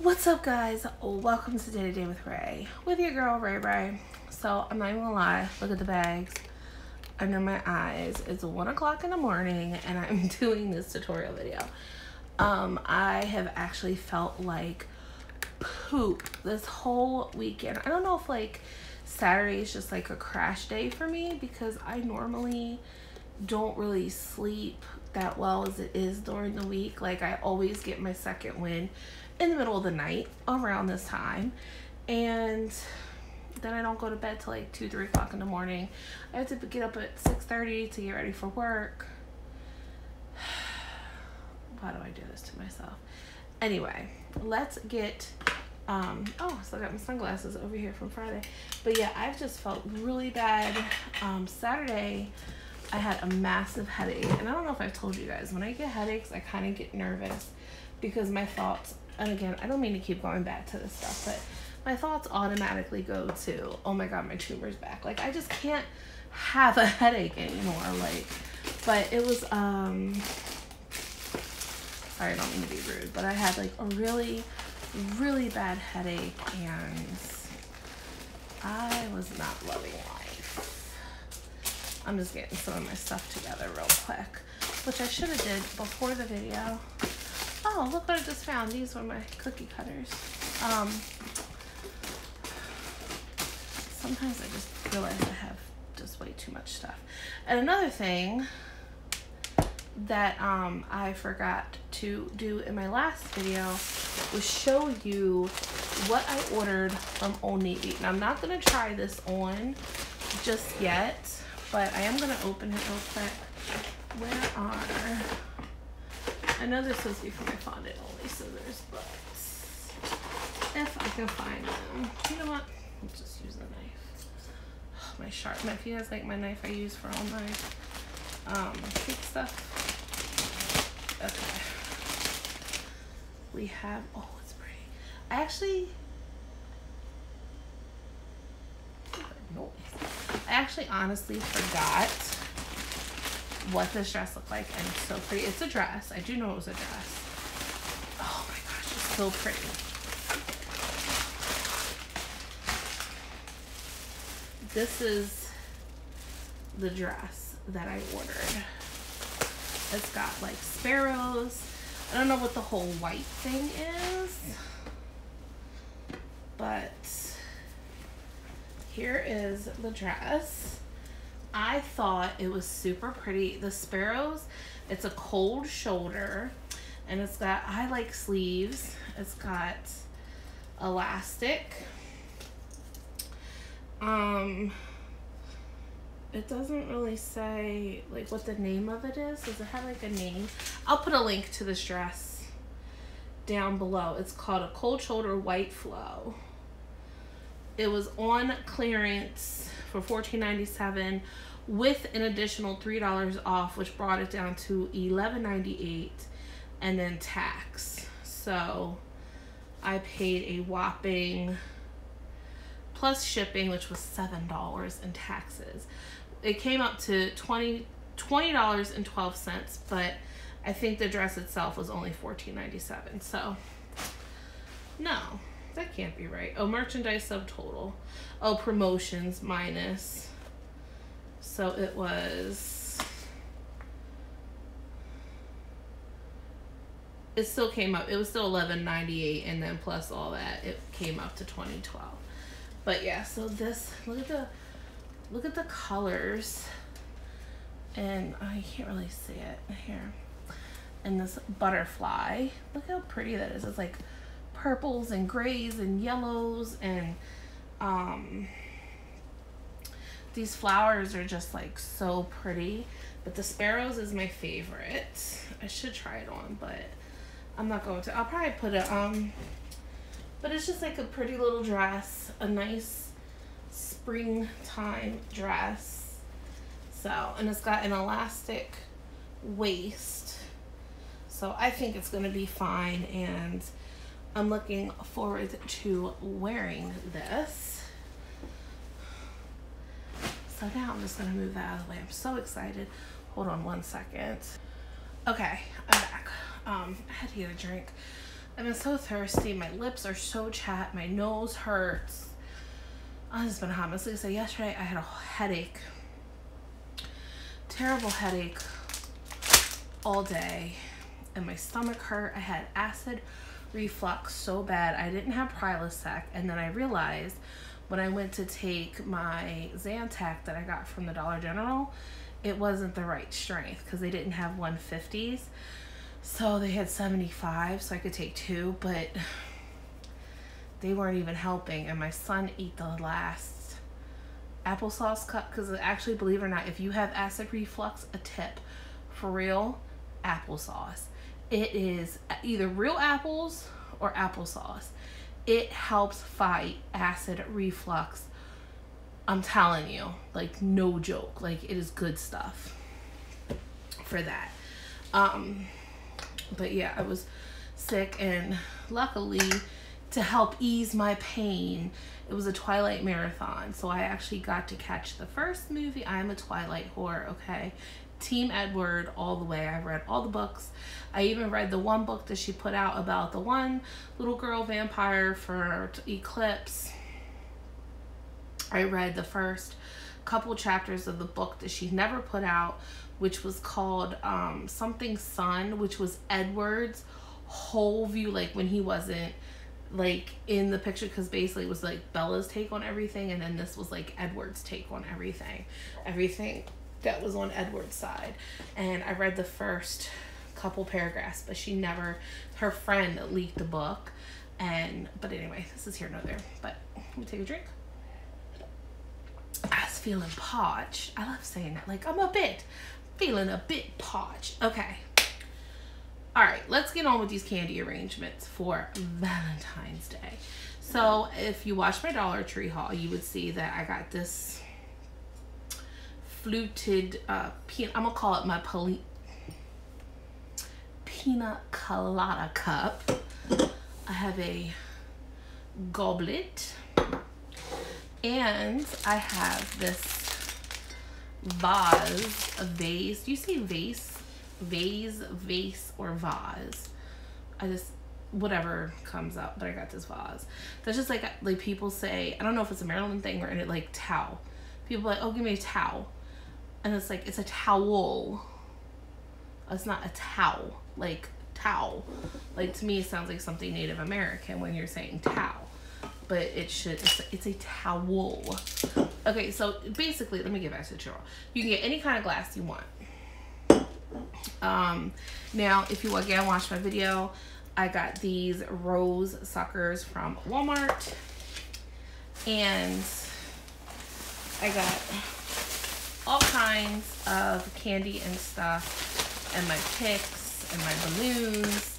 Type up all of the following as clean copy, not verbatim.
What's up, guys? Welcome to Day to Day with Ray, with your girl Ray. So I'm not even gonna lie, look at the bags under my eyes. It's 1 o'clock in the morning and I'm doing this tutorial video. I have actually felt like poop this whole weekend. I don't know if like Saturday is just like a crash day for me, because I normally don't really sleep that well as it is during the week. Like, I always get my second wind in the middle of the night around this time, and then I don't go to bed till like 2-3 o'clock in the morning. I have to get up at 6:30 to get ready for work. Why do I do this to myself? Anyway, let's get oh, so I got my sunglasses over here from Friday. But yeah, I've just felt really bad. Saturday I had a massive headache, and I don't know if I've told you guys, when I get headaches I kind of get nervous because my thoughts, and again, I don't mean to keep going back to this stuff, but my thoughts automatically go to, oh my god, my tumor's back. Like, I just can't have a headache anymore. Like, but it was sorry, I don't mean to be rude, but I had like a really bad headache and I was not loving life. I'm just getting some of my stuff together real quick, which I should have did before the video. Oh, look what I just found. These were my cookie cutters. Sometimes I just realize I have just way too much stuff. And another thing that I forgot to do in my last video was show you what I ordered from Old Navy. Now, I'm not going to try this on just yet, but I am going to open it real quick. Where are... I know this supposed to be for my fondant only scissors, but if I can find them. You know what? I'll just use the knife. Oh, my sharp knife. You guys like my knife I use for all my cake stuff? Okay. We have, oh, it's pretty. I actually honestly forgot what this dress looked like, and it's so pretty. It's a dress. I do know it was a dress. Oh my gosh, it's so pretty. This is the dress that I ordered. It's got like sparrows. I don't know what the whole white thing is, but here is the dress. I thought it was super pretty. The sparrows, it's a cold shoulder, and it's got high-like sleeves. It's got elastic. It doesn't really say like what the name of it is. Does it have like a name? I'll put a link to this dress down below. It's called a cold shoulder white flow. It was on clearance for $14.97 with an additional $3 off, which brought it down to $11.98 and then tax. So I paid a whopping, plus shipping, which was $7 in taxes. It came up to $20.12, but I think the dress itself was only $14.97. So no, that can't be right. Oh, merchandise subtotal. Oh, promotions minus. So it was, it still came up, it was still $11.98, and then plus all that, it came up to $20.12. But yeah, so this, look at the colors, and I can't really see it here. And this butterfly, look how pretty that is. It's like purples and grays and yellows, and these flowers are just like so pretty. But the sparrows is my favorite. I should try it on, but I'm not going to. I'll probably put it but it's just like a pretty little dress, a nice springtime dress. So, and it's got an elastic waist, so I think it's gonna be fine, and I'm looking forward to wearing this. So now I'm just gonna move that out of the way. I'm so excited. Hold on one second. Okay, I'm back. I had to get a drink. I've been so thirsty. My lips are so chapped. My nose hurts. It's been hot. Like I said, yesterday I had a headache. Terrible headache all day. And my stomach hurt. I had acid reflux so bad. I didn't have Prilosec. And then I realized when I went to take my Zantac that I got from the Dollar General, it wasn't the right strength because they didn't have 150s. So they had 75, so I could take 2, but they weren't even helping. And my son ate the last applesauce cup because actually, believe it or not, if you have acid reflux, a tip, for real, applesauce. It is either real apples or applesauce. It helps fight acid reflux. I'm telling you, like, no joke. Like, it is good stuff for that. But yeah, I was sick, and luckily, to help ease my pain, it was a Twilight marathon. So I actually got to catch the first movie. I am a Twilight whore, okay? Team Edward all the way. I read all the books. I even read the one book that she put out about the one little girl vampire for Eclipse. I read the first couple chapters of the book that she never put out, which was called something Sun, which was Edward's whole view, like when he wasn't like in the picture, because basically it was like Bella's take on everything, and then this was like Edward's take on everything that was on Edward's side. And I read the first couple paragraphs, but she never, her friend leaked the book. But anyway, this is here nor there. But let me take a drink. I was feeling parched. I love saying that. Like, I'm feeling a bit parched. Okay. All right, let's get on with these candy arrangements for Valentine's Day. So if you watch my Dollar Tree haul, you would see that I got this fluted peanut, I'm gonna call it my pina colada cup. I have a goblet, and I have this vase. Do you say vase? Vase, or vase? I just, whatever comes up, but I got this vase. That's just like people say, I don't know if it's a Maryland thing or in it, like towel. People are like, oh, give me a towel. And it's like, it's a towel. It's not a towel, like towel. Like, to me, it sounds like something Native American when you're saying towel. But it's a towel. Okay, so basically, let me get back to the churro. You can get any kind of glass you want. Now, if you again watch my video, I got these rose suckers from Walmart, and I got all kinds of candy and stuff, and my picks and my balloons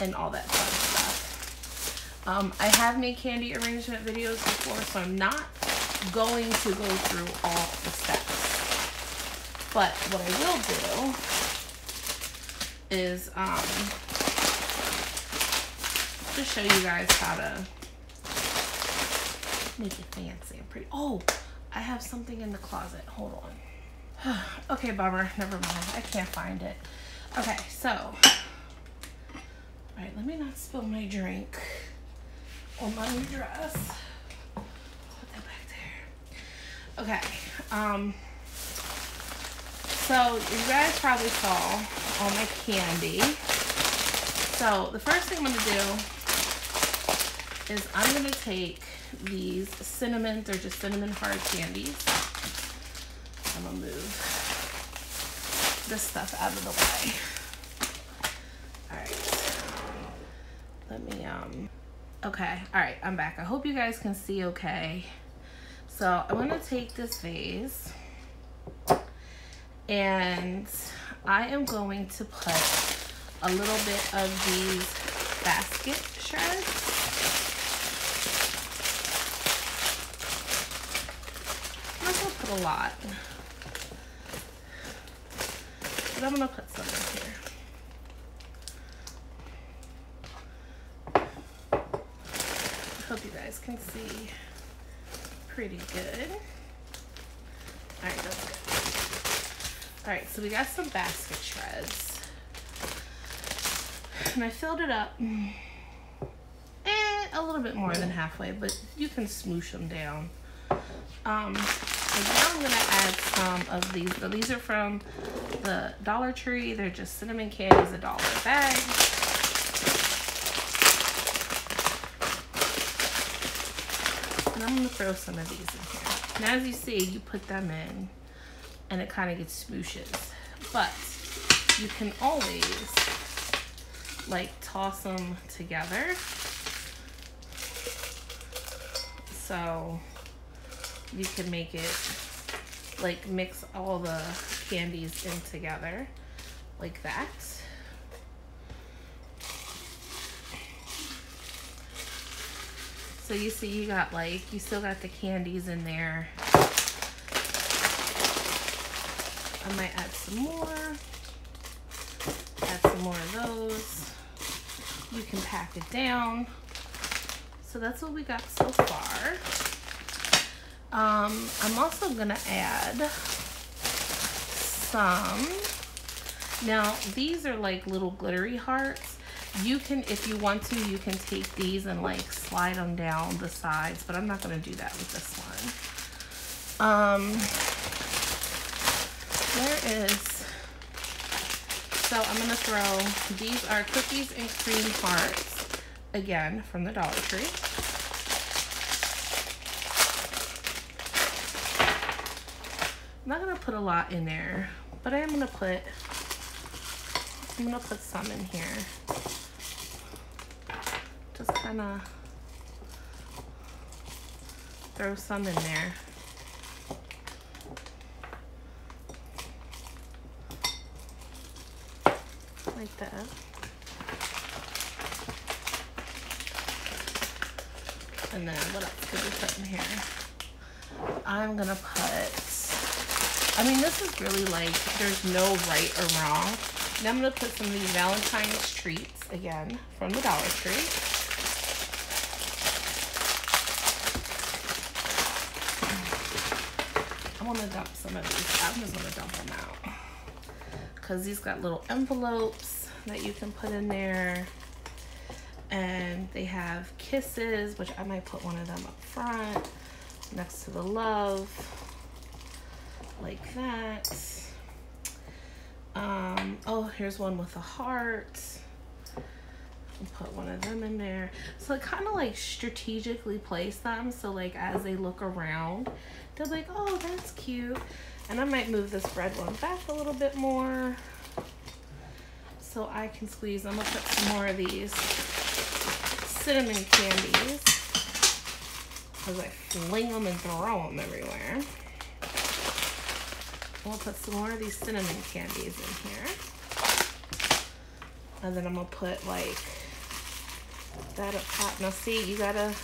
and all that fun stuff. I have made candy arrangement videos before, so I'm not going to go through all the steps. But what I will do is just show you guys how to make it fancy and pretty. Oh, I have something in the closet. Hold on. Okay, bummer. Never mind. I can't find it. Okay, so, all right, let me not spill my drink on my new dress. Put that back there. Okay. So you guys probably saw all my candy. So the first thing I'm gonna do is I'm gonna take these cinnamon, they're just cinnamon hard candies. I'm gonna move this stuff out of the way. All right, let me, okay, all right, I'm back. I hope you guys can see okay. So I'm gonna take this vase, and I am going to put a little bit of these basket shreds. I'm not going to put a lot, but I'm going to put some in here. I hope you guys can see pretty good. All right, that's good. All right, so we got some basket shreds, and I filled it up a little bit more than halfway, but you can smoosh them down. And now I'm gonna add some of these. So these are from the Dollar Tree. They're just cinnamon candies, $1 a bag. And I'm gonna throw some of these in here. Now, as you see, you put them in and it kind of gets smooshes. But you can always like toss them together. So you can make it like mix all the candies in together like that. So you see you got like, you still got the candies in there. I might add some more. Add some more of those. You can pack it down. So that's what we got so far. I'm also gonna add some. Now these are like little glittery hearts. You can, if you want to, you can take these and like slide them down the sides, but I'm not gonna do that with this one. There is, so I'm gonna throw, these are cookies and cream hearts, again, from the Dollar Tree. I'm not gonna put a lot in there, but I am gonna put, some in here. Just kind of throw some in there. Like that. And then what else could we put in here? I'm gonna put, I mean, this is really like, there's no right or wrong. Now I'm gonna put some of these Valentine's treats, again, from the Dollar Tree. I wanna dump some of these. I'm just gonna dump them out. Because these got little envelopes that you can put in there. And they have kisses, which I might put one of them up front, next to the love. Like that. Oh, here's one with a heart. I'll put one of them in there. So I kind of like strategically place them, so like as they look around, they're like, oh, that's cute. And I might move this red one back a little bit more so I can squeeze. I'm gonna put some more of these cinnamon candies as I fling them and throw them everywhere. I'll put some more of these cinnamon candies in here. And then I'm gonna put like that up top. Now see, you gotta,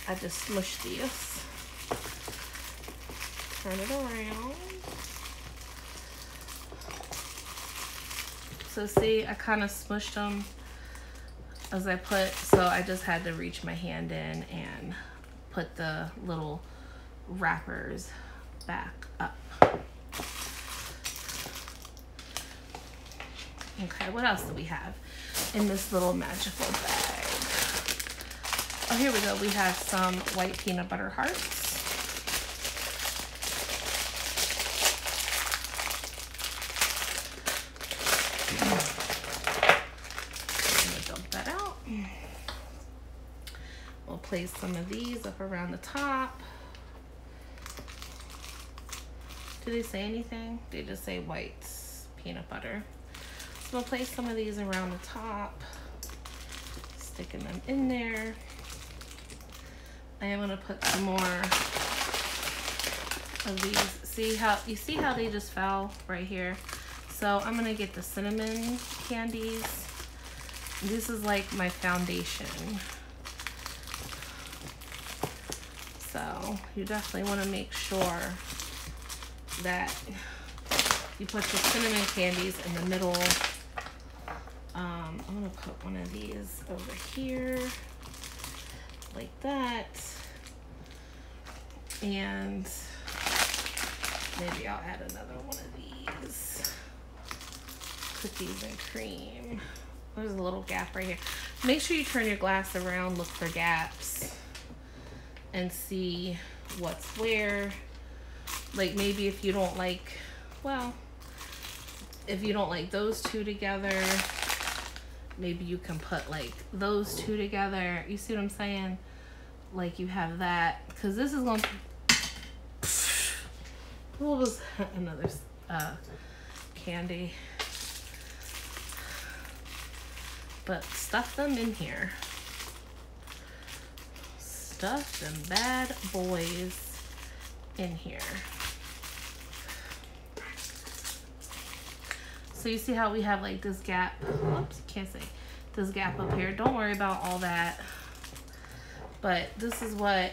I just smushed these. Turn it around. So see, I kind of smushed them as I put, so I just had to reach my hand in and put the little wrappers back up. Okay, what else do we have in this little magical bag? Oh, here we go. We have some white peanut butter hearts. I'm gonna dump that out. We'll place some of these up around the top. Do they say anything? They just say white peanut butter. So we'll place some of these around the top, sticking them in there. I am gonna put some more of these. See how they just fell right here? So I'm gonna get the cinnamon candies. This is like my foundation. So you definitely wanna make sure that you put your cinnamon candies in the middle. I'm gonna put one of these over here, like that. And maybe I'll add another one of these. Cookies and cream. There's a little gap right here. Make sure you turn your glass around, look for gaps, and see what's where. Like maybe if you don't like, well, if you don't like those two together, maybe you can put like those two together. You see what I'm saying? Like you have that, because this is going to, what was another candy? But stuff them in here. Stuff them bad boys in here. So you see how we have like this gap, oops, can't say, this gap up here. Don't worry about all that. But this is what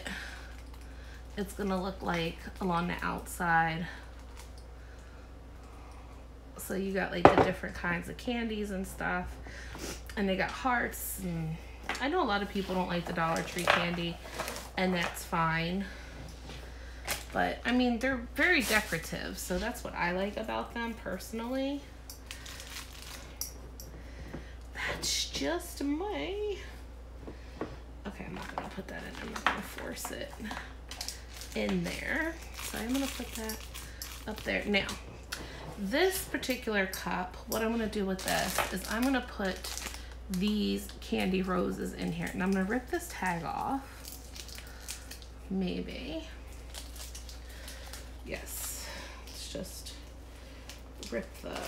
it's gonna look like along the outside. So you got like the different kinds of candies and stuff. And they got hearts. And I know a lot of people don't like the Dollar Tree candy, and that's fine. But I mean, they're very decorative, so that's what I like about them personally. That's just my... Okay, I'm not gonna put that in. I'm not gonna force it in there. So I'm gonna put that up there. Now, this particular cup, what I'm gonna do with this is I'm gonna put these candy roses in here, and I'm gonna rip this tag off. Maybe. Yes. Let's just rip the,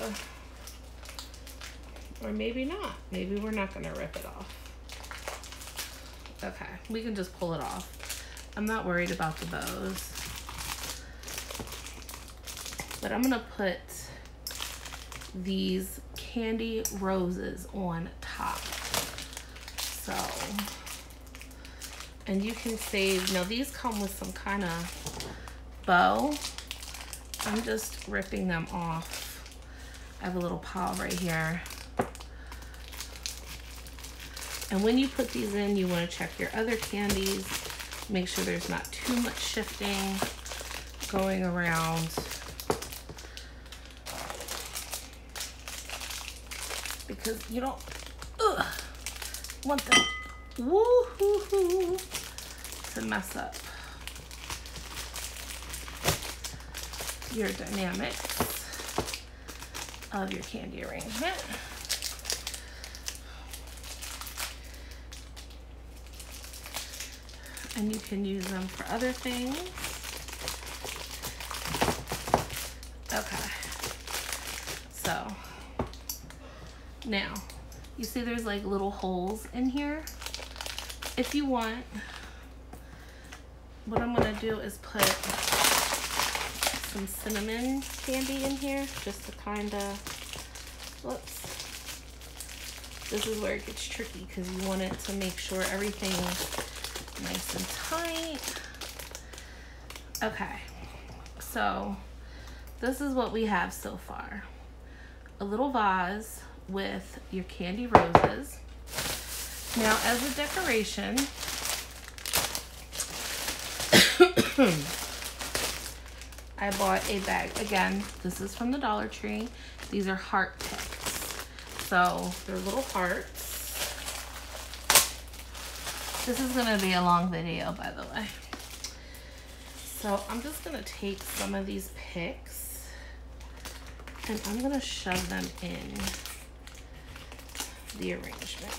or maybe not. Maybe we're not gonna rip it off. Okay, we can just pull it off. I'm not worried about the bows. But I'm gonna put these candy roses on top. So, and you can save, now these come with some kind of bow. I'm just ripping them off. I have a little pile right here. And when you put these in, you want to check your other candies. Make sure there's not too much shifting going around. Because you don't want them woo-hoo-hoo to mess up your dynamics of your candy arrangement. And you can use them for other things. Okay. So, now, you see there's like little holes in here. If you want, what I'm gonna do is put some cinnamon candy in here, just to kind of, whoops. This is where it gets tricky because you want it to make sure everything's nice and tight. Okay, so this is what we have so far. A little vase with your candy roses. Now, as a decoration, I bought a bag. Again, this is from the Dollar Tree. These are heart picks. So they're little hearts. This is gonna be a long video, by the way. So I'm just gonna take some of these picks and I'm gonna shove them in the arrangement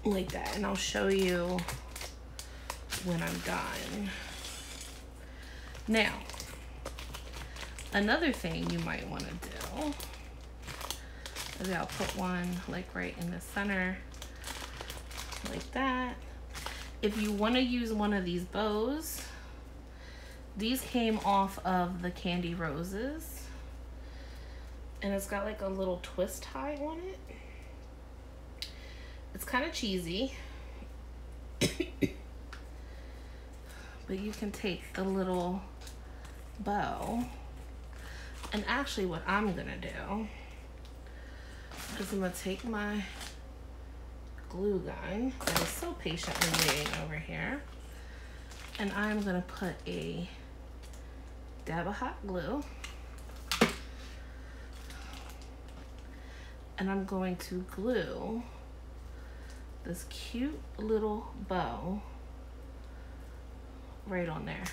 like that, and I'll show you when I'm done. Now, another thing you might want to do is I'll put one like right in the center like that. If you want to use one of these bows, these came off of the candy roses, and it's got like a little twist tie on it. It's kind of cheesy, but you can take the little bow, and actually what I'm gonna do is I'm gonna take my glue gun that is so patiently waiting over here, and I'm gonna put a dab of hot glue And I'm going to glue this cute little bow right on there,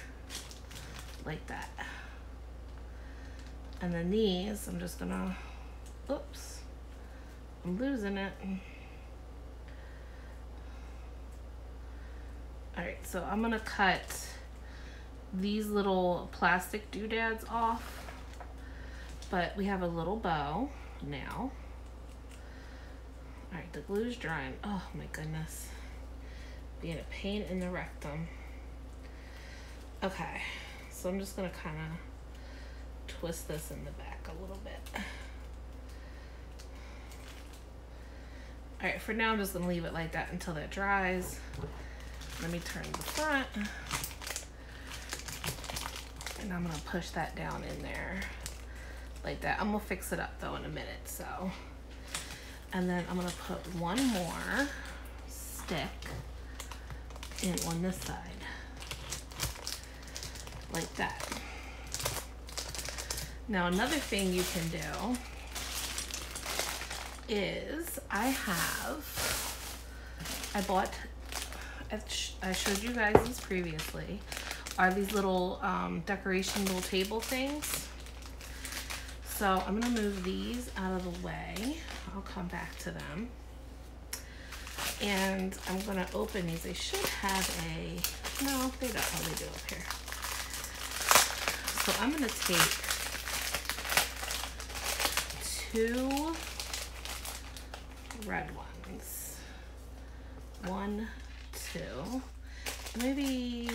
like that. And then these, I'm just gonna, oops, I'm losing it. All right, so I'm gonna cut these little plastic doodads off, but we have a little bow now. All right, the glue's drying. Oh my goodness. Being a pain in the rectum. Okay, so I'm just gonna kind of twist this in the back a little bit. All right, for now I'm just gonna leave it like that until that dries. Let me turn the front. And I'm gonna push that down in there like that. I'm gonna fix it up though in a minute, so. And then I'm gonna put one more stick in on this side, like that. Now another thing you can do is I showed you guys these previously, are these little decoration little table things. So I'm gonna move these out of the way. I'll come back to them. And I'm gonna open these. They should have a, no, they don't. Oh, they do up here. So I'm gonna take 2 red ones. 1, 2, maybe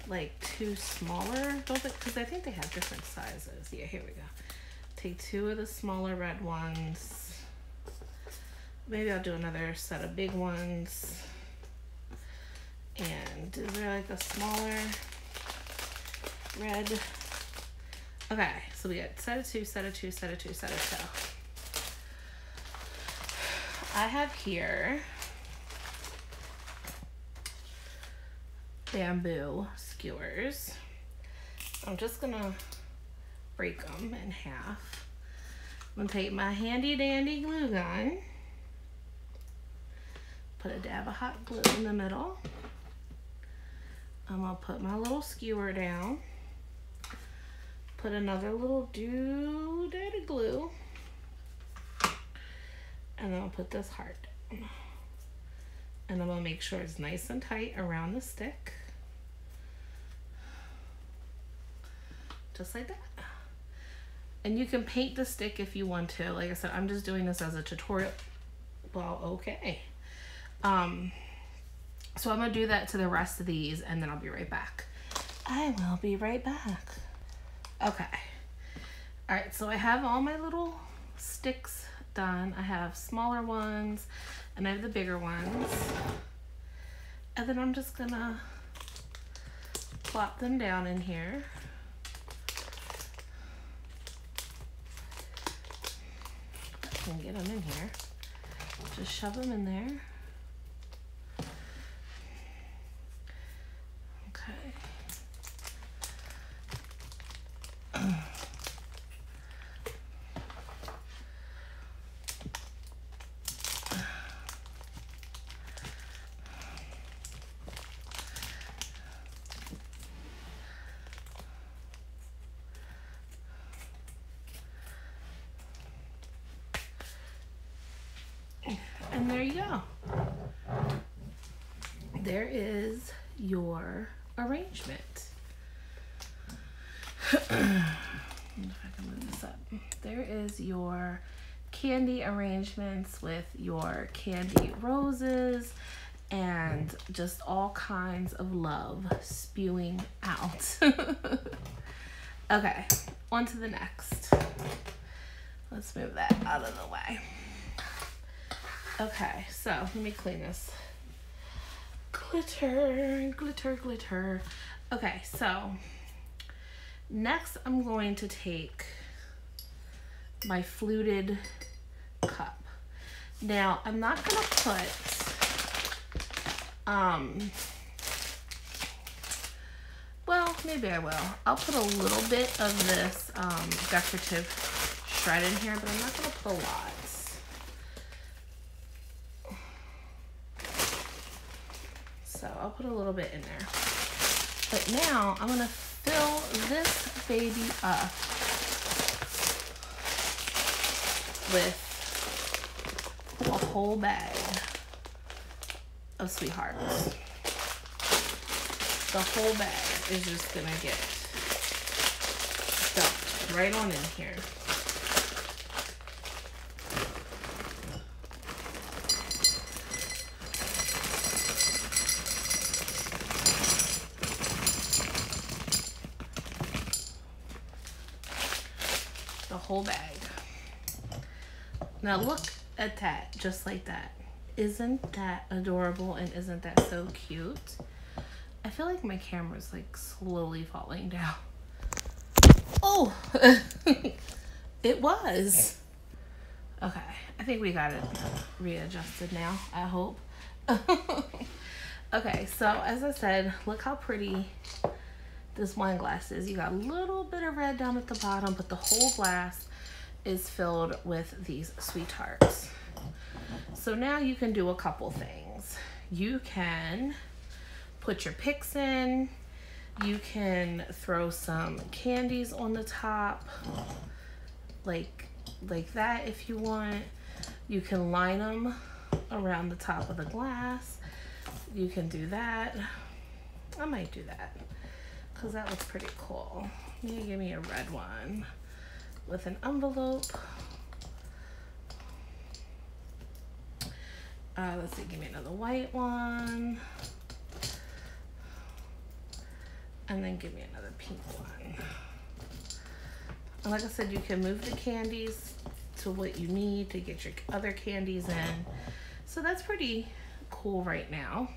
like 2 smaller, because I think they have different sizes. Yeah, here we go. Take 2 of the smaller red ones. Maybe I'll do another set of big ones. And is there like a smaller red? Okay, so we got set of 2, set of 2, set of 2, set of 2. I have here bamboo skewers. I'm just gonna break them in half. I'm gonna take my handy dandy glue gun, put a dab of hot glue in the middle. I'm gonna put my little skewer down, put another little doodad of glue, and then I'll put this heart down. And I'm gonna make sure it's nice and tight around the stick. Just like that. And you can paint the stick if you want to. Like I said, I'm just doing this as a tutorial. Well, okay. So I'm gonna do that to the rest of these and then I'll be right back. I will be right back. Okay. All right, so I have all my little sticks done. I have smaller ones and I have the bigger ones. And then I'm just gonna plop them down in here. I can get them in here. Just shove them in there. Okay. And there you go. There is your arrangement. If I can move this up. There is your candy arrangements with your candy roses and just all kinds of love spewing out. Okay, on to the next. Let's move that out of the way. Okay, so let me clean this. Glitter, glitter, glitter. Okay, so next I'm going to take my fluted cup. Now, I'm not gonna put, well, maybe I will. I'll put a little bit of this decorative shred in here, but I'm not gonna a lot. So I'll put a little bit in there. But now I'm gonna fill this baby up with a whole bag of sweethearts. The whole bag is just gonna get dumped right on in here. The whole bag. Now look at that, just like that. Isn't that adorable and isn't that so cute? I feel like my camera's like slowly falling down. Oh, it was. Okay, I think we got it readjusted now, I hope. Okay, so as I said, look how pretty this wine glass is. You got a little bit of red down at the bottom, but the whole glass is filled with these sweethearts. So now you can do a couple things. You can put your picks in. You can throw some candies on the top, like that if you want. You can line them around the top of the glass. You can do that. I might do that because that looks pretty cool. Maybe give me a red one with an envelope. Let's see, give me another white one. And then give me another pink one. And like I said, you can move the candies to what you need to get your other candies in. So that's pretty cool right now.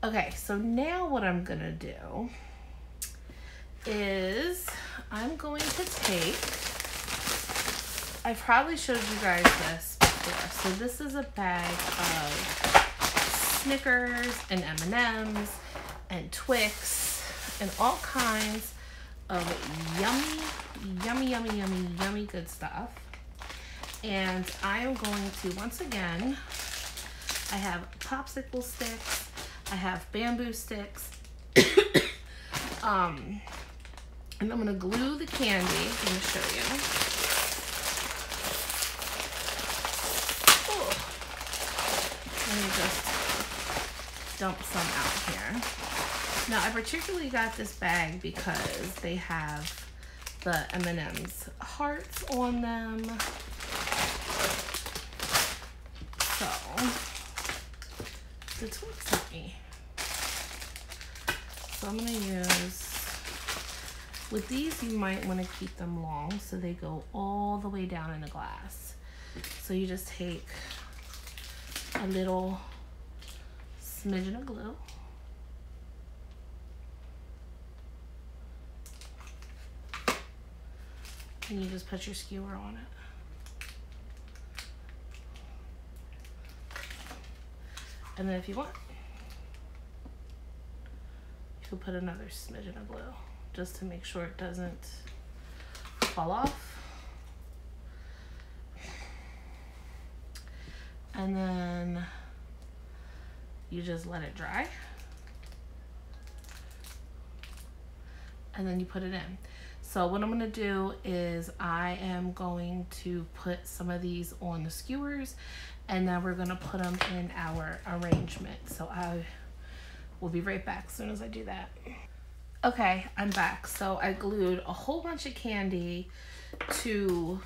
Okay, so now what I'm gonna do is I'm going to take, I probably showed you guys this before. So this is a bag of Snickers and M&Ms and Twix and all kinds of yummy good stuff. And I am going to, once again, I have popsicle sticks, I have bamboo sticks, and I'm gonna glue the candy. I'm gonna show you. Ooh. Let me just dump some out here. Now, I particularly got this bag because they have the M&M's hearts on them. So, the Twix at me. So I'm gonna use, with these you might want to keep them long so they go all the way down in the glass. So you just take a little smidgen of glue. And you just put your skewer on it. And then if you want, you can put another smidgen of glue just to make sure it doesn't fall off. And then you just let it dry. And then you put it in. So what I'm gonna do is I am going to put some of these on the skewers, and then we're gonna put them in our arrangement. So I will be right back as soon as I do that. Okay, I'm back. So I glued a whole bunch of candy to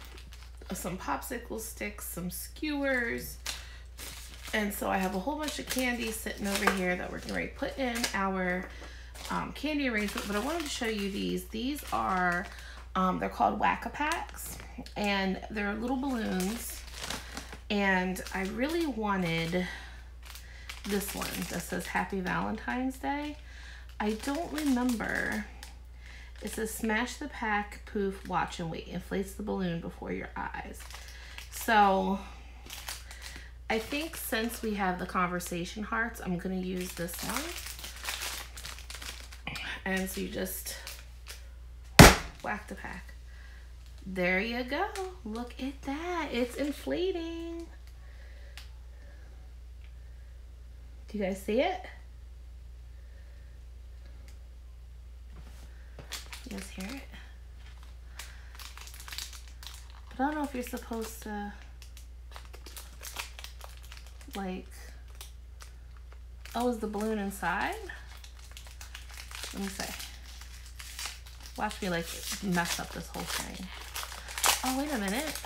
some popsicle sticks, some skewers, and so I have a whole bunch of candy sitting over here that we're gonna put in our candy arrangement. But I wanted to show you these. These are, they're called Whack-A-Packs, and they're little balloons. And I really wanted this one that says Happy Valentine's Day. I don't remember. It says smash the pack, poof, watch and wait. Inflates the balloon before your eyes. So I think since we have the conversation hearts, I'm gonna use this one. And so you just whack the pack. There you go. Look at that. It's inflating. Do you guys see it? You guys hear it? But I don't know if you're supposed to, like, oh, is the balloon inside? Let me see. Watch me, like, mess up this whole thing. Oh, wait a minute.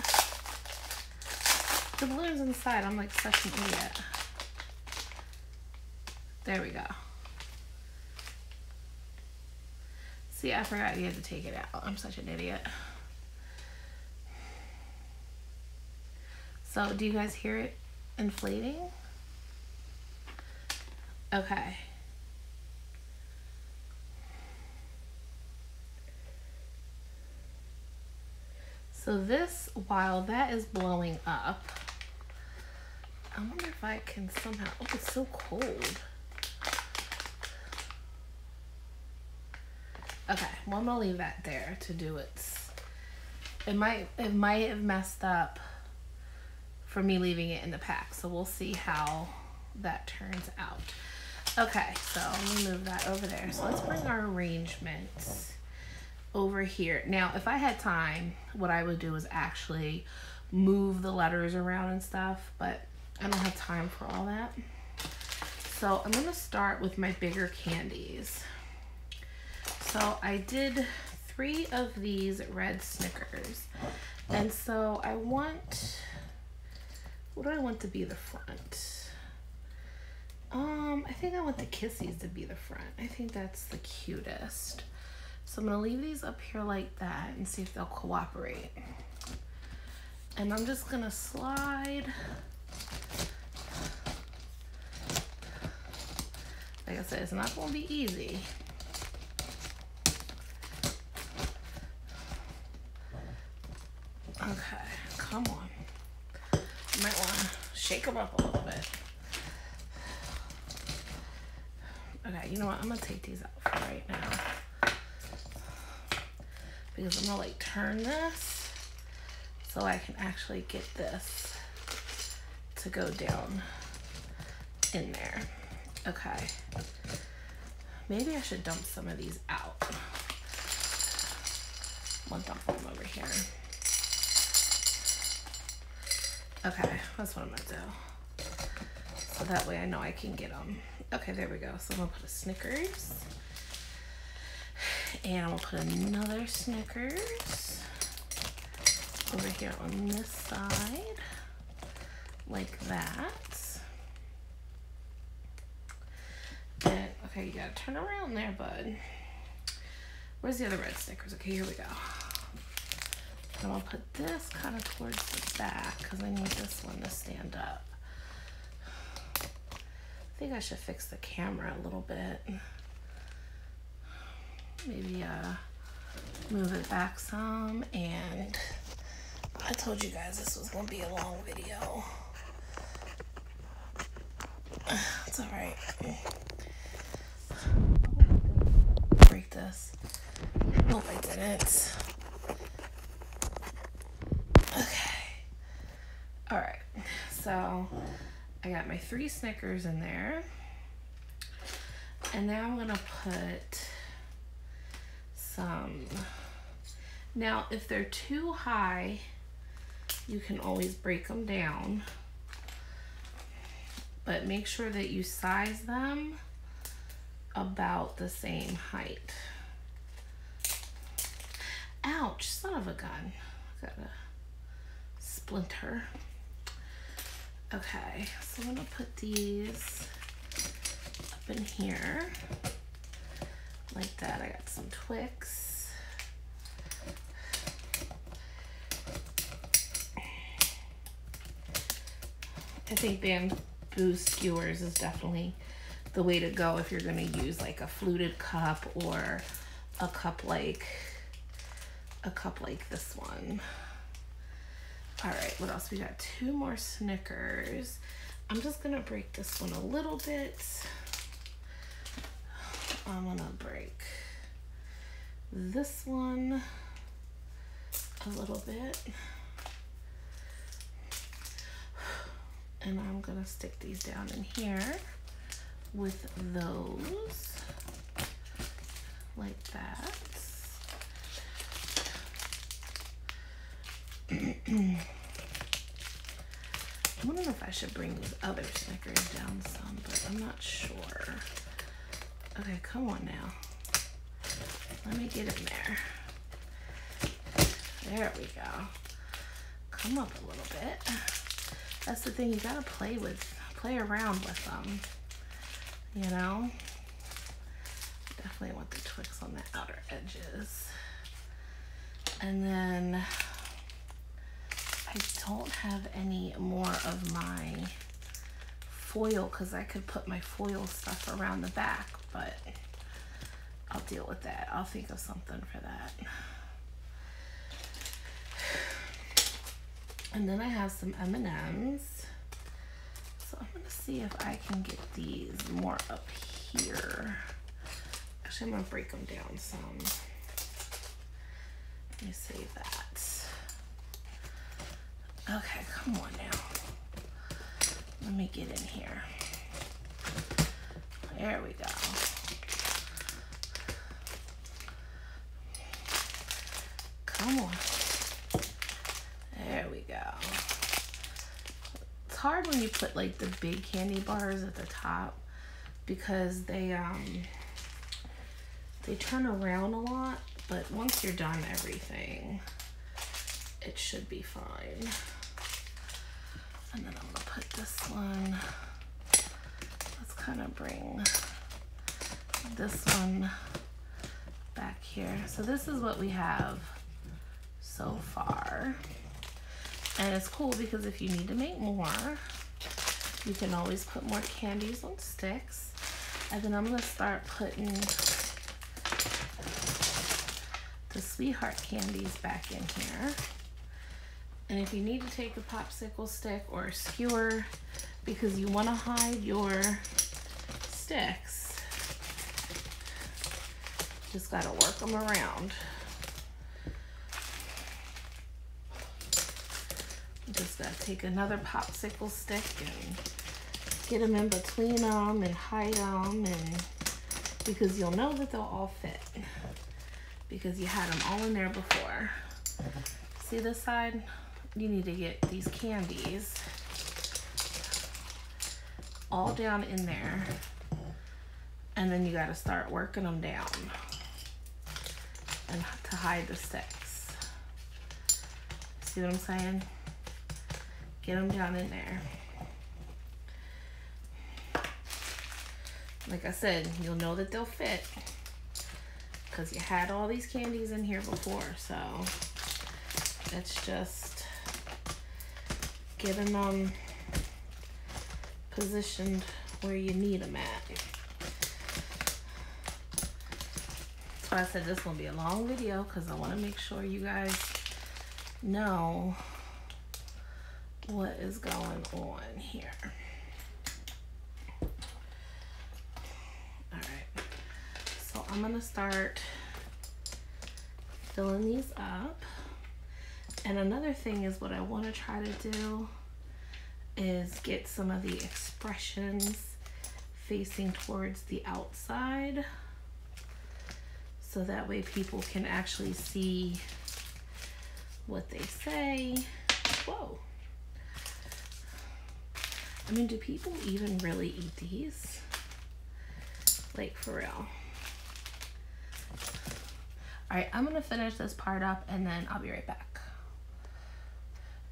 The balloon's inside. I'm like such an idiot. There we go. See, I forgot you had to take it out. I'm such an idiot. So, do you guys hear it inflating? Okay. So this, while that is blowing up, I wonder if I can somehow, oh, it's so cold. Okay, well, I'm gonna leave that there to do its, it might have messed up for me leaving it in the pack. So we'll see how that turns out. Okay, so let me move that over there. So let's bring our arrangements over here. Now, if I had time, what I would do is actually move the letters around and stuff, but I don't have time for all that. So I'm gonna start with my bigger candies. So I did 3 of these red Snickers. And so I want, what do I want to be the front? I think I want the Kissies to be the front. I think that's the cutest. So I'm gonna leave these up here like that and see if they'll cooperate. And I'm just gonna slide. Like I said, it's not gonna be easy. Okay, come on. You might wanna shake them up a little bit. Okay, you know what? I'm gonna take these out for right now. Because I'm gonna like turn this so I can actually get this to go down in there. Okay. Maybe I should dump some of these out. I'm gonna dump them over here. Okay, that's what I'm gonna do. So that way I know I can get them. Okay, there we go. So I'm gonna put a Snickers. And I'm gonna put another Snickers over here on this side, like that. And, okay, you gotta turn around there, bud. Where's the other red Snickers? Okay, here we go. I'm gonna put this kind of towards the back because I need this one to stand up. I think I should fix the camera a little bit. Maybe move it back some, and I told you guys this was gonna be a long video. It's all right. Break this. Nope, I didn't. Okay. All right. So I got my 3 Snickers in there, and now I'm gonna put some. Now, if they're too high, you can always break them down, but make sure that you size them about the same height. Ouch, son of a gun. Got a splinter. Okay, so I'm gonna put these up in here like that. I got some Twix. I think bamboo skewers is definitely the way to go if you're gonna use like a fluted cup or a cup like this one. All right, what else? We got 2 more Snickers. I'm just gonna break this one a little bit. I'm gonna break this one a little bit. And I'm gonna stick these down in here with those, like that. I'm wondering if I should bring these other Snickers down some, but I'm not sure. Okay, come on now. Let me get in there. There we go. Come up a little bit. That's the thing, you gotta play around with them. You know? Definitely want the Twix on the outer edges. And then I don't have any more of my foil because I could put my foil stuff around the back, but I'll deal with that. I'll think of something for that. And then I have some M&Ms. So I'm gonna see if I can get these more up here. Actually, I'm gonna break them down some. Let me save that. Okay, come on now. Let me get in here. There we go. Come on. There we go. It's hard when you put like the big candy bars at the top because they turn around a lot, but once you're done everything, it should be fine. And then I'm gonna put this one, let's kind of bring this one back here. So this is what we have so far. And it's cool because if you need to make more, you can always put more candies on sticks. And then I'm gonna start putting the Sweetheart candies back in here. And if you need to take a popsicle stick or a skewer because you want to hide your sticks, just got to work them around. You just got to take another popsicle stick and get them in between them and hide them, and because you'll know that they'll all fit because you had them all in there before. See this side? You need to get these candies all down in there, and then you got to start working them down and to hide the sticks. See what I'm saying? Get them down in there. Like I said, you'll know that they'll fit because you had all these candies in here before, so it's just getting them positioned where you need them at. That's why I said this will be a long video, because I want to make sure you guys know what is going on here. Alright, so I'm going to start filling these up. And another thing is what I want to try to do is get some of the expressions facing towards the outside, so that way people can actually see what they say. Whoa. I mean, do people even really eat these? Like, for real. All right, I'm gonna finish this part up and then I'll be right back.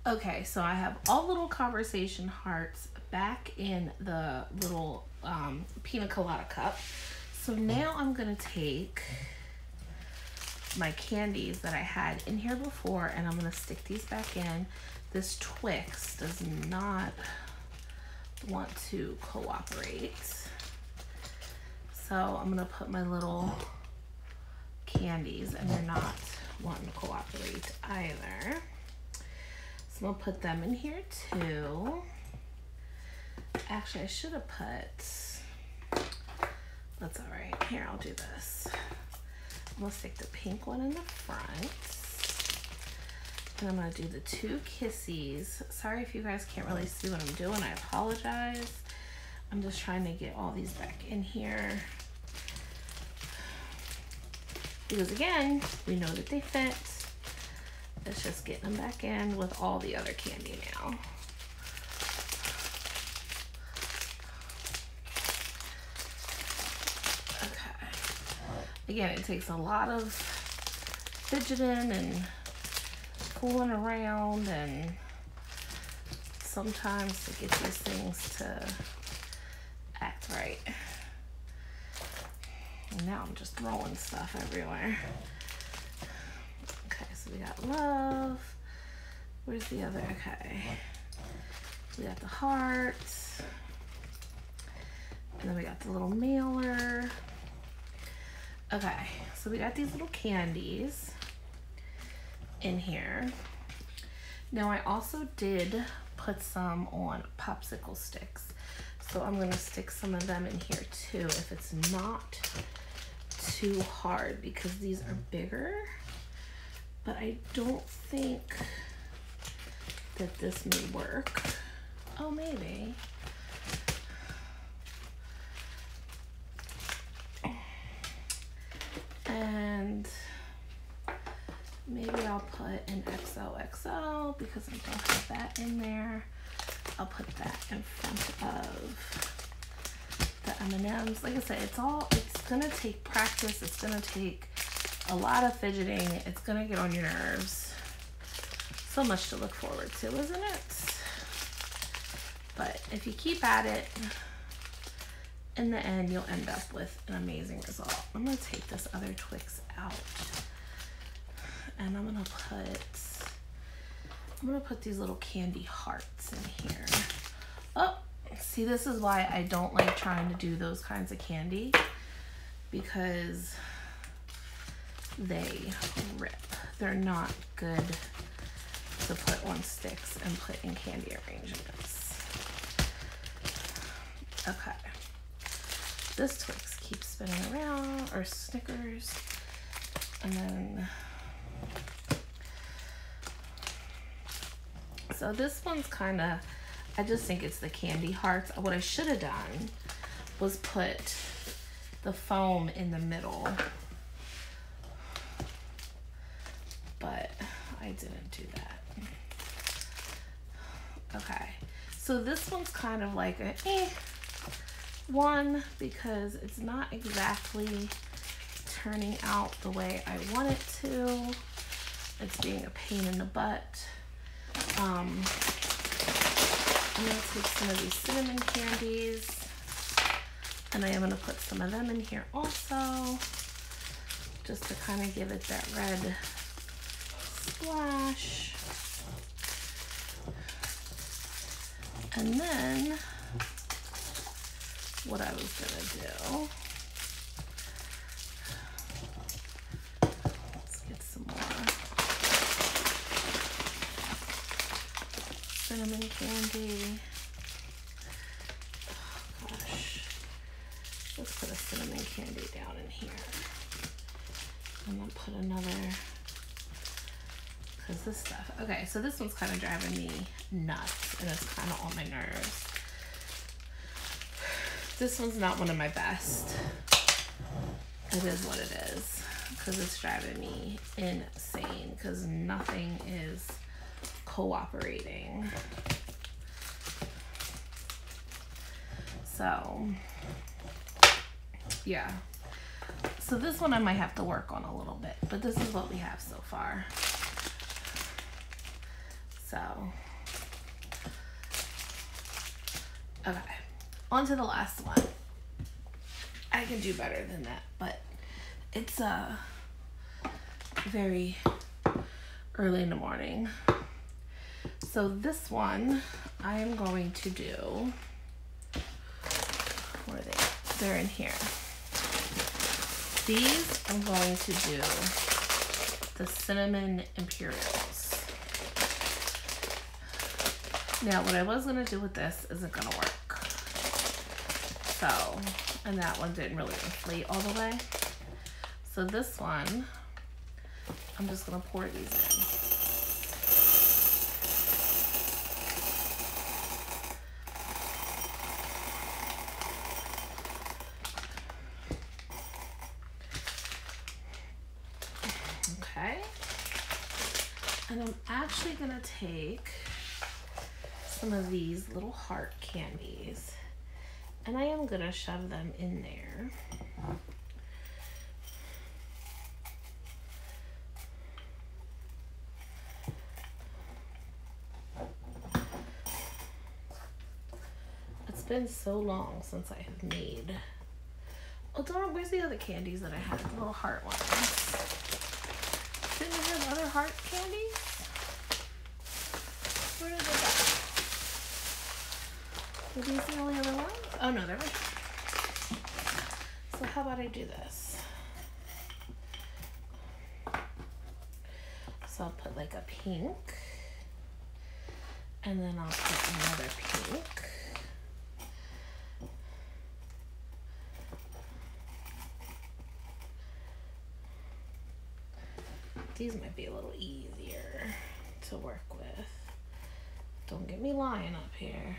Okay, so I have all little conversation hearts back in the little pina colada cup. So now I'm gonna take my candies that I had in here before and I'm gonna stick these back in. This Twix does not want to cooperate. So I'm gonna put my little candies and they're not wanting to cooperate either. So I'm gonna put them in here too. Actually, I should have put, that's all right. Here, I'll do this. I'm gonna stick the pink one in the front. And I'm gonna do the 2 kissies. Sorry if you guys can't really see what I'm doing, I apologize. I'm just trying to get all these back in here. Because again, we know that they fit. It's just getting them back in with all the other candy now. Okay. Again, it takes a lot of fidgeting and fooling around and sometimes to get these things to act right. And now I'm just throwing stuff everywhere. Okay, so we got love. Where's the other? Okay. We got the hearts. And then we got the little mailer. Okay, so we got these little candies in here. Now I also did put some on popsicle sticks. So I'm gonna stick some of them in here too if it's not too hard because these are bigger. But I don't think that this may work. Oh, maybe. And maybe I'll put an XOXO because I don't have that in there. I'll put that in front of the M&Ms. Like I said, it's gonna take practice. It's gonna take a lot of fidgeting. It's gonna get on your nerves. So much to look forward to, isn't it? But if you keep at it, in the end, you'll end up with an amazing result. I'm gonna take this other Twix out. And I'm gonna put these little candy hearts in here. Oh, see, this is why I don't like trying to do those kinds of candy, because they rip. They're not good to put on sticks and put in candy arrangements. Okay. This Twix keeps spinning around, or Snickers, and then so this one's kind of, I just think it's the candy hearts. What I should have done was put the foam in the middle, but I didn't do that. Okay, so this one's kind of like a one because it's not exactly turning out the way I want it to. It's being a pain in the butt. I'm gonna take some of these cinnamon candies and I am gonna put some of them in here also, just to kind of give it that red splash. And then what I was gonna do, let's get some more cinnamon candy. Oh gosh, let's put a cinnamon candy down in here, and then put another, because this stuff, okay, so this one's kind of driving me nuts and it's kind of on my nerves. This one's not one of my best. It is what it is, because it's driving me insane, because nothing is cooperating. So, yeah. So this one I might have to work on a little bit, but this is what we have so far. So, okay. On to the last one. I can do better than that, but it's very early in the morning. So this one I am going to do, where are they? They're in here. These I'm going to do the cinnamon Imperials. Now what I was gonna do with this isn't gonna work. So, and that one didn't really inflate all the way. So this one, I'm just gonna pour these in. And I'm actually gonna take some of these little heart candies and I am gonna shove them in there. It's been so long since I have made. Oh darn, where's the other candies that I had? The little heart ones. Didn't I have other heart candies? Where did they go? Are these the only other ones? Oh no, they're right. So how about I do this? So I'll put like a pink. And then I'll put another pink. These might be a little easier to work with. Don't get me lying up here.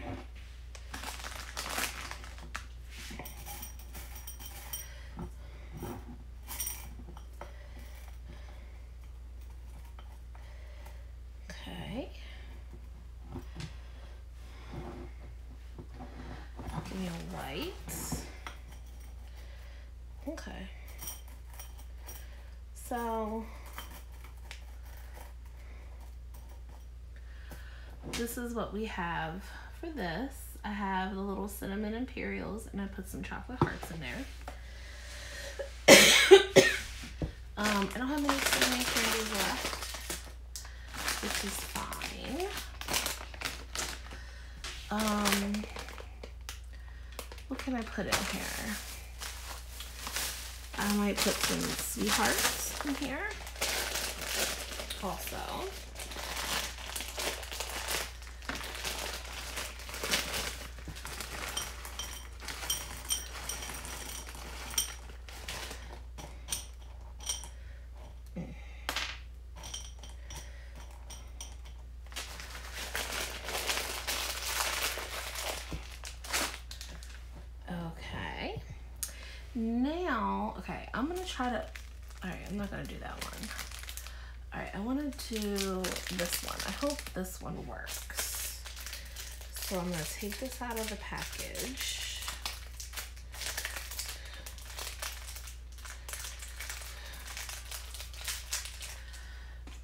Okay. Give me a white. Okay. So this is what we have for this. I have the little cinnamon Imperials and I put some chocolate hearts in there. I don't have any cinnamon candies left, which is fine. What can I put in here? I might put some sweethearts in here also. Now, okay, I'm gonna try to, all right, I'm not gonna do that one. All right, I wanna do this one. I hope this one works. So I'm gonna take this out of the package.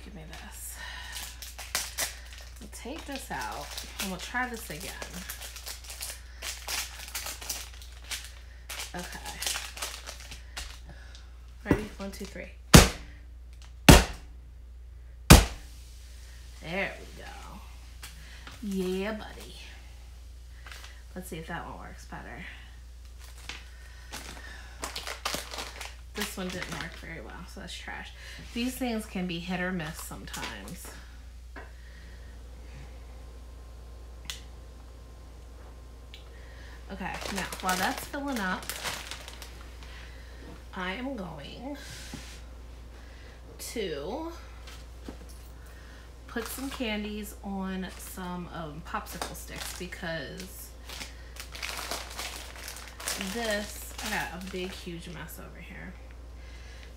Give me this. We'll take this out and we'll try this again. Okay. Ready? 1, 2, 3. There we go. Yeah, buddy. Let's see if that one works better. This one didn't work very well, so that's trash. These things can be hit or miss sometimes. Okay, now while that's filling up, I am going to put some candies on some popsicle sticks because this, I got a big huge mess over here.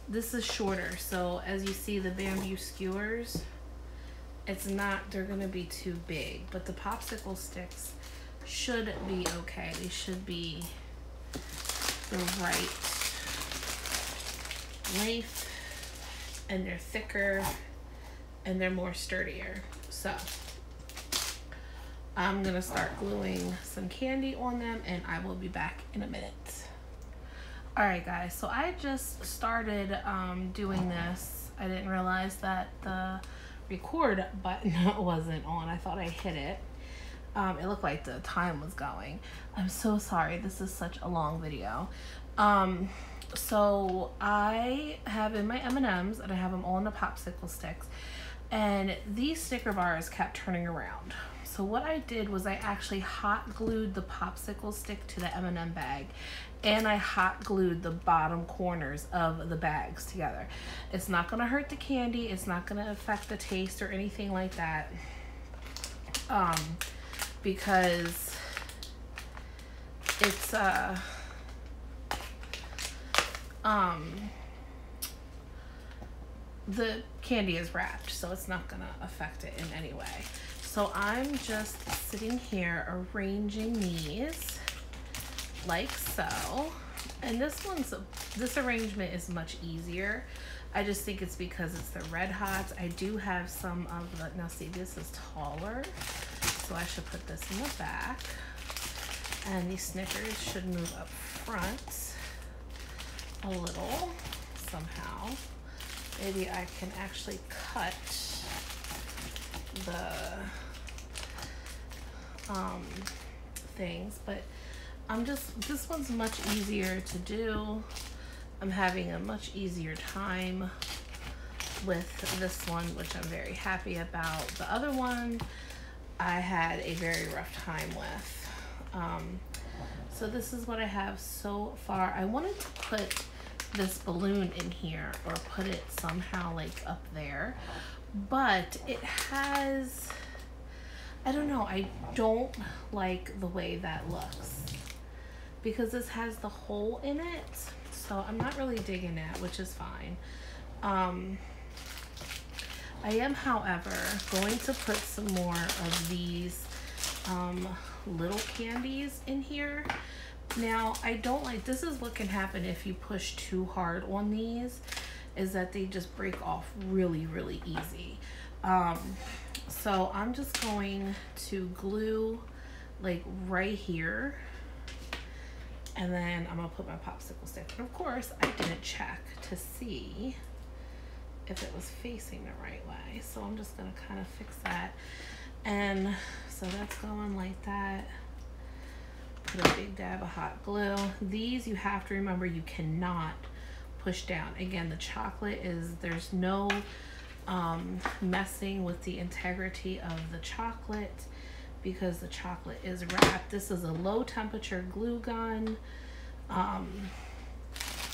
This is shorter, so as you see the bamboo skewers, it's not, they're gonna be too big, but the popsicle sticks should be okay. They should be the right length and they're thicker and they're more sturdier. So I'm gonna start gluing some candy on them and I will be back in a minute. All right guys, so I just started doing this. I didn't realize that the record button wasn't on. I thought I hit it. It looked like the time was going. I'm so sorry. This is such a long video. So I have in my M&Ms and I have them all in the popsicle sticks. And these sticker bars kept turning around. So what I did was I actually hot glued the popsicle stick to the M&M bag. And I hot glued the bottom corners of the bags together. It's not gonna hurt the candy. It's not gonna affect the taste or anything like that. Because it's the candy is wrapped, so it's not gonna affect it in any way. So I'm just sitting here arranging these like so. And this arrangement is much easier. I just think it's because it's the Red Hots. I do have some of the, now see, this is taller, so I should put this in the back. And these Snickers should move up front a little somehow. Maybe I can actually cut the things, but this one's much easier to do. I'm having a much easier time with this one, which I'm very happy about. The other one I had a very rough time with. So this is what I have so far. I wanted to put this balloon in here or put it somehow like up there, but it has, I don't know, I don't like the way that looks because this has the hole in it, so I'm not really digging it, which is fine. I am, however, going to put some more of these little candies in here. Now, I don't like, this is what can happen if you push too hard on these, is that they just break off really, really easy. So I'm just going to glue like right here, and then I'm gonna put my popsicle stick. And of course, I didn't check to see if it was facing the right way. So I'm just gonna kind of fix that. And so that's going like that. Put a big dab of hot glue. These, you have to remember, you cannot push down. Again, the chocolate is, there's no messing with the integrity of the chocolate because the chocolate is wrapped. This is a low temperature glue gun.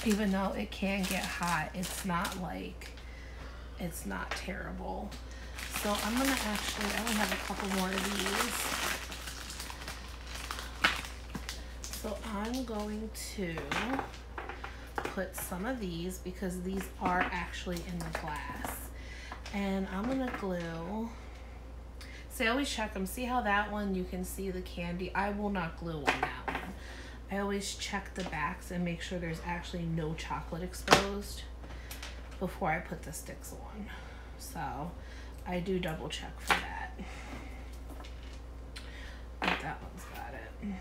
Even though it can get hot, it's not like, it's not terrible. So I'm gonna actually, I only have a couple more of these. So I'm going to put some of these because these are actually in the glass. And I'm gonna glue. See, I always check them. See how that one, you can see the candy. I will not glue on that one. I always check the backs and make sure there's actually no chocolate exposed before I put the sticks on. So I do double check for that. But that one's got it.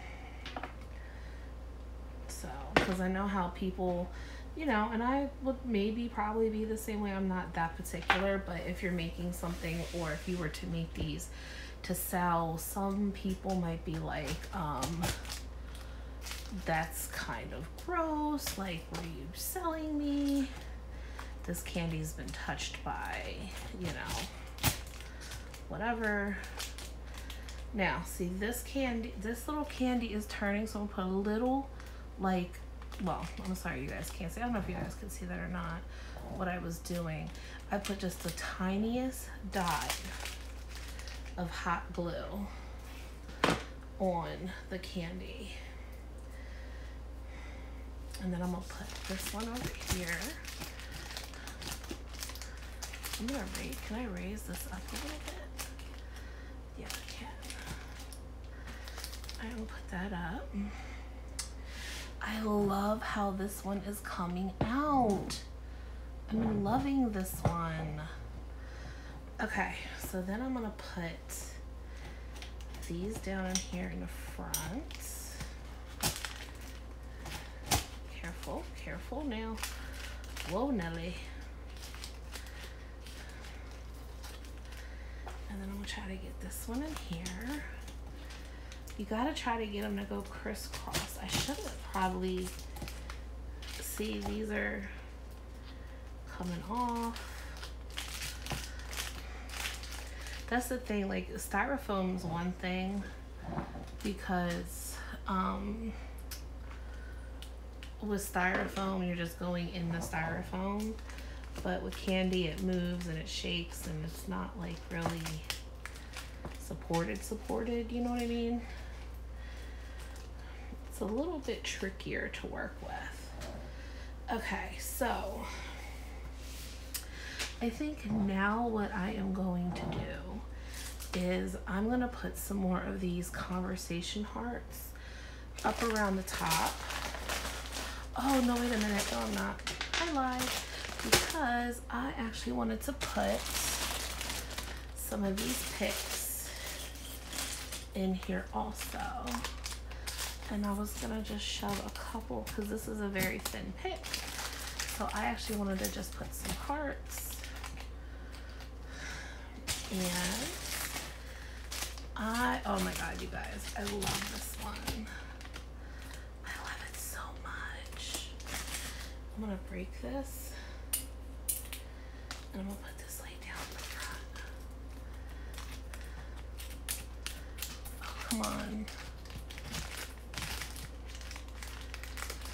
So, because I know how people, you know, and I would maybe probably be the same way. I'm not that particular, but if you're making something, or if you were to make these to sell, some people might be like, that's kind of gross. Like, what are you selling me? This candy's been touched by, you know, whatever. Now, see, this candy, this little candy is turning, so I'm gonna put a little, like, well, I'm sorry you guys can't see. I don't know if you guys can see that or not, what I was doing. I put just the tiniest dot of hot glue on the candy. And then I'm gonna put this one over here. I'm gonna raise, can I raise this up a little bit? Yeah, I can. I'm gonna put that up. I love how this one is coming out. I'm loving this one. Okay, so then I'm gonna put these down in here in the front. Careful, careful now. Whoa, Nelly. And then I'm gonna try to get this one in here. You gotta try to get them to go crisscross. I should have probably, see, these are coming off. That's the thing, like, styrofoam's one thing because with styrofoam, you're just going in the styrofoam. But with candy, it moves and it shakes and it's not like really supported, you know what I mean? It's a little bit trickier to work with. Okay, so I think now what I am going to do is I'm going to put some more of these conversation hearts up around the top. Oh, no, wait a minute. No, I'm not. I lied. Because I actually wanted to put some of these picks in here also. And I was going to just shove a couple because this is a very thin pick. So I actually wanted to just put some hearts. And oh my God, you guys, I love this one. I love it so much. I'm gonna break this and I'm gonna put this light down in the front. Oh, come on.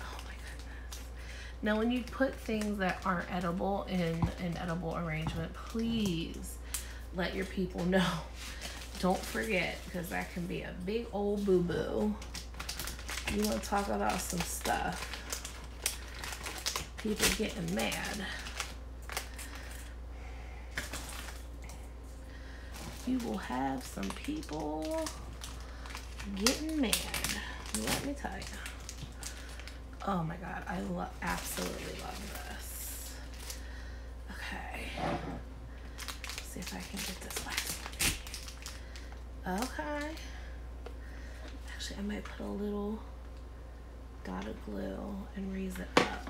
Oh my goodness. Now when you put things that aren't edible in an edible arrangement, please let your people know. Don't forget, because that can be a big old boo-boo. You want to talk about some stuff. People getting mad. You will have some people getting mad. Let me tell you. Oh my God, I absolutely love this. Okay. Let's see if I can get this last one. Okay. Actually, I might put a little dot of glue and raise it up.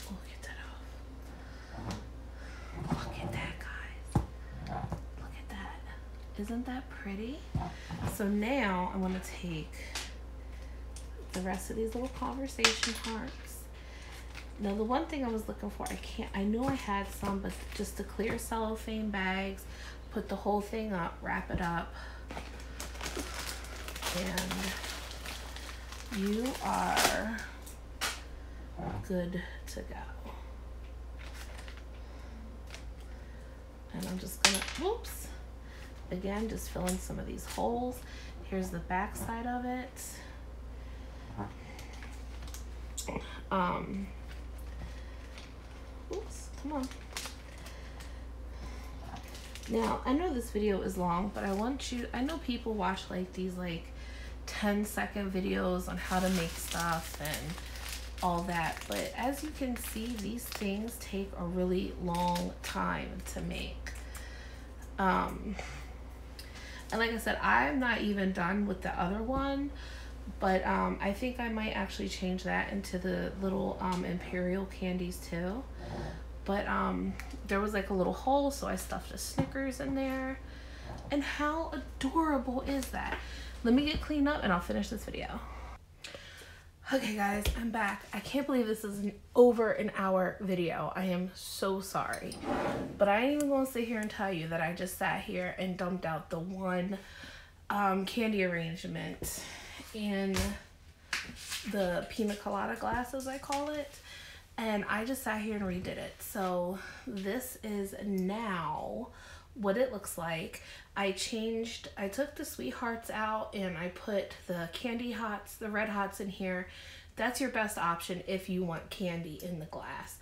Oh, get that off. Look at that, guys. Look at that. Isn't that pretty? So now I'm going to take the rest of these little conversation hearts. Now, the one thing I was looking for, I knew I had some, but just the clear cellophane bags, put the whole thing up, wrap it up, and you are good to go. And I'm just gonna, whoops, again, just fill in some of these holes. Here's the back side of it. Oops, come on. Now, I know this video is long, but I know people watch like these like 10-second videos on how to make stuff and all that, but as you can see, these things take a really long time to make. And like I said, I'm not even done with the other one, but I think I might actually change that into the little Imperial candies too. But there was like a little hole, so I stuffed a Snickers in there. And how adorable is that? Let me get cleaned up and I'll finish this video. Okay guys, I'm back. I can't believe this is over an hour video. I am so sorry. But I ain't even gonna sit here and tell you that I just sat here and dumped out the one candy arrangement in the pina colada glasses, I call it. And I just sat here and redid it. So this is now what it looks like. I took the sweet hearts out and I put the candy hots, the red hots in here. That's your best option if you want candy in the glass.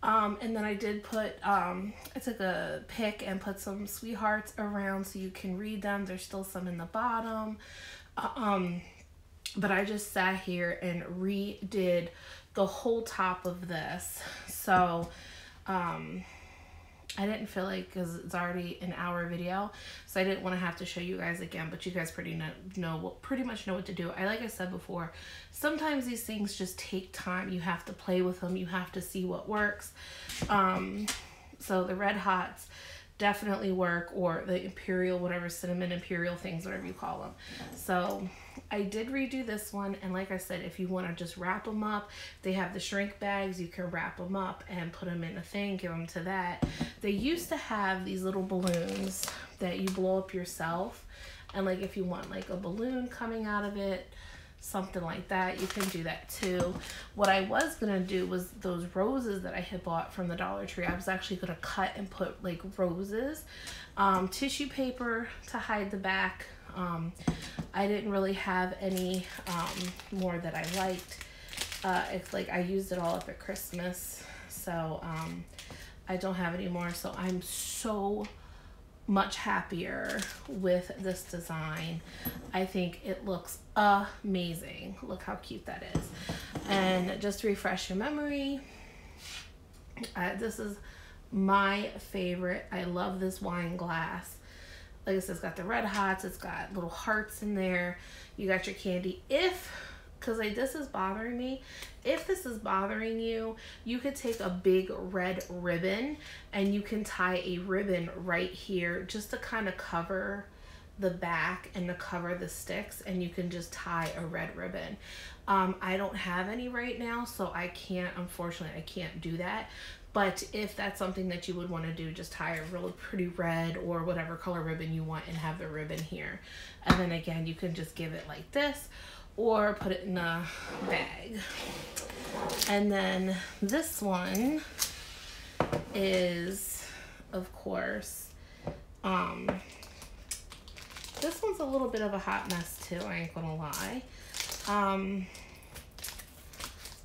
And then I did put, I took a pick and put some sweet hearts around so you can read them. There's still some in the bottom. But I just sat here and redid the whole top of this. So I didn't feel like, because it's already an hour video, so I didn't want to have to show you guys again, but you guys pretty much know what to do. Like I said before, sometimes these things just take time. You have to play with them. You have to see what works. So the red hots definitely work, or the Imperial, whatever, cinnamon Imperial things, whatever you call them. So I did redo this one, and like I said, if you want to just wrap them up, they have the shrink bags. You can wrap them up and put them in a thing, give them to that. They used to have these little balloons that you blow up yourself, and like if you want like a balloon coming out of it, something like that, you can do that too. What I was gonna do was those roses that I had bought from the Dollar Tree, I was actually gonna cut and put like roses, tissue paper to hide the back. I didn't really have any more that I liked. It's like I used it all up at Christmas, So I don't have any more. So I'm so much happier with this design. I think it looks amazing. Look how cute that is. And just to refresh your memory, this is my favorite. I love this wine glass. Like I said, it's got the red hots, it's got little hearts in there. You got your candy. Because this is bothering me, if this is bothering you, you could take a big red ribbon and you can tie a ribbon right here just to kind of cover the back and to cover the sticks, and you can just tie a red ribbon. I don't have any right now, so I can't, unfortunately, I can't do that. But if that's something that you would want to do, just tie a really pretty red or whatever color ribbon you want and have the ribbon here. And then again, you can just give it like this or put it in a bag. And then this one is, of course, this one's a little bit of a hot mess too, I ain't gonna lie.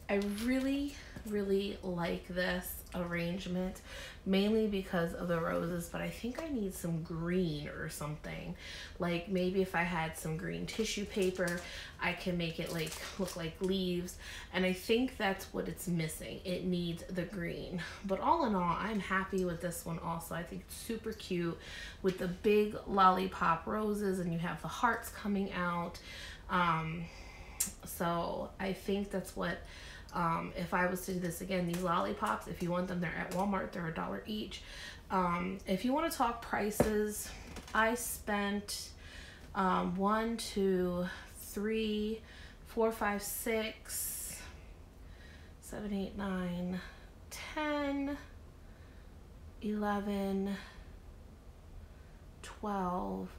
I really, really like this arrangement, mainly because of the roses, but I think I need some green or something. Like maybe if I had some green tissue paper, I can make it like look like leaves, and I think that's what it's missing. It needs the green. But all in all, I'm happy with this one also. I think it's super cute with the big lollipop roses, and you have the hearts coming out. So I think that's what, if I was to do this again, these lollipops, if you want them, they're at Walmart, they're $1 each. If you want to talk prices, I spent 1, 2, 3, 4, 5, 6, 7, 8, 9, 10, 11, 12.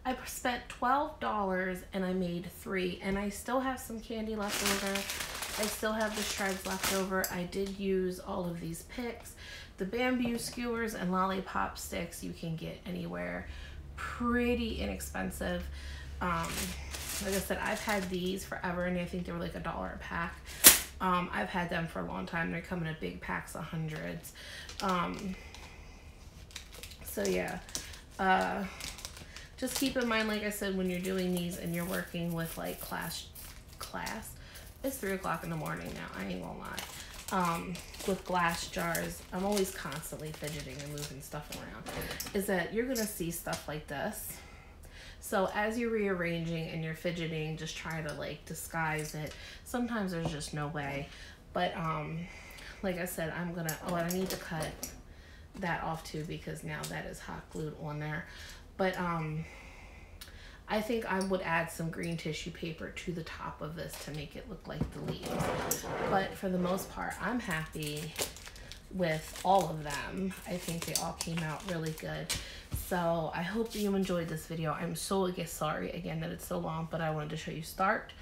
I spent $12 and I made 3, and I still have some candy left over. I still have the shreds left over. I did use all of these picks. The bamboo skewers and lollipop sticks you can get anywhere. Pretty inexpensive. Like I said, I've had these forever, and I think they were like $1 a pack. I've had them for a long time. They come in a big packs of hundreds. So yeah. Just keep in mind, like I said, when you're doing these and you're working with like class, it's 3 o'clock in the morning now, I ain't gonna lie. With glass jars, I'm always constantly fidgeting and moving stuff around, is that you're gonna see stuff like this. So as you're rearranging and you're fidgeting, just try to like disguise it. Sometimes there's just no way. But like I said, I'm gonna, I need to cut that off too, because now that is hot glued on there. But I think I would add some green tissue paper to the top of this to make it look like the leaves. But for the most part, I'm happy with all of them. I think they all came out really good. So I hope that you enjoyed this video. I'm so sorry again that it's so long, but I wanted to show you start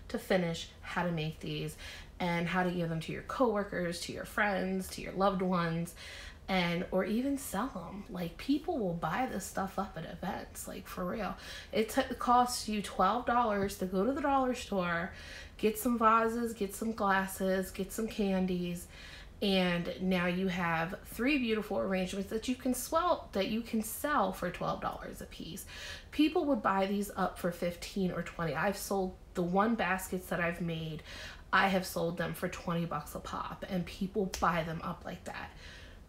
to finish how to make these and how to give them to your coworkers, to your friends, to your loved ones, and or even sell them. Like, people will buy this stuff up at events, like for real. It costs you $12 to go to the dollar store, get some vases, get some glasses, get some candies, and now you have 3 beautiful arrangements that you can sell for $12 a piece. People would buy these up for 15 or 20. I've sold the 1 baskets that I've made, I have sold them for 20 bucks a pop, and people buy them up like that.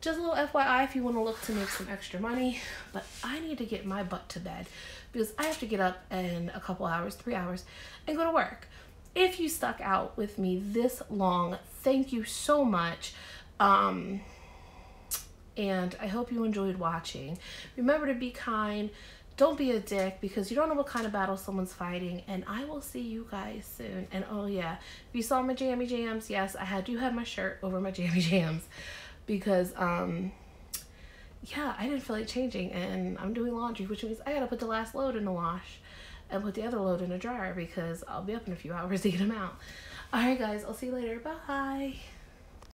Just a little FYI if you want to look to make some extra money. But I need to get my butt to bed because I have to get up in a couple hours, 3 hours, and go to work. If you stuck out with me this long, thank you so much. And I hope you enjoyed watching. Remember to be kind. Don't be a dick, because you don't know what kind of battle someone's fighting. And I will see you guys soon. And oh yeah, if you saw my jammy jams, yes, I do have my shirt over my jammy jams. Because, yeah, I didn't feel like changing, and I'm doing laundry, which means I gotta put the last load in the wash and put the other load in the dryer, because I'll be up in a few hours to get them out. Alright guys, I'll see you later. Bye!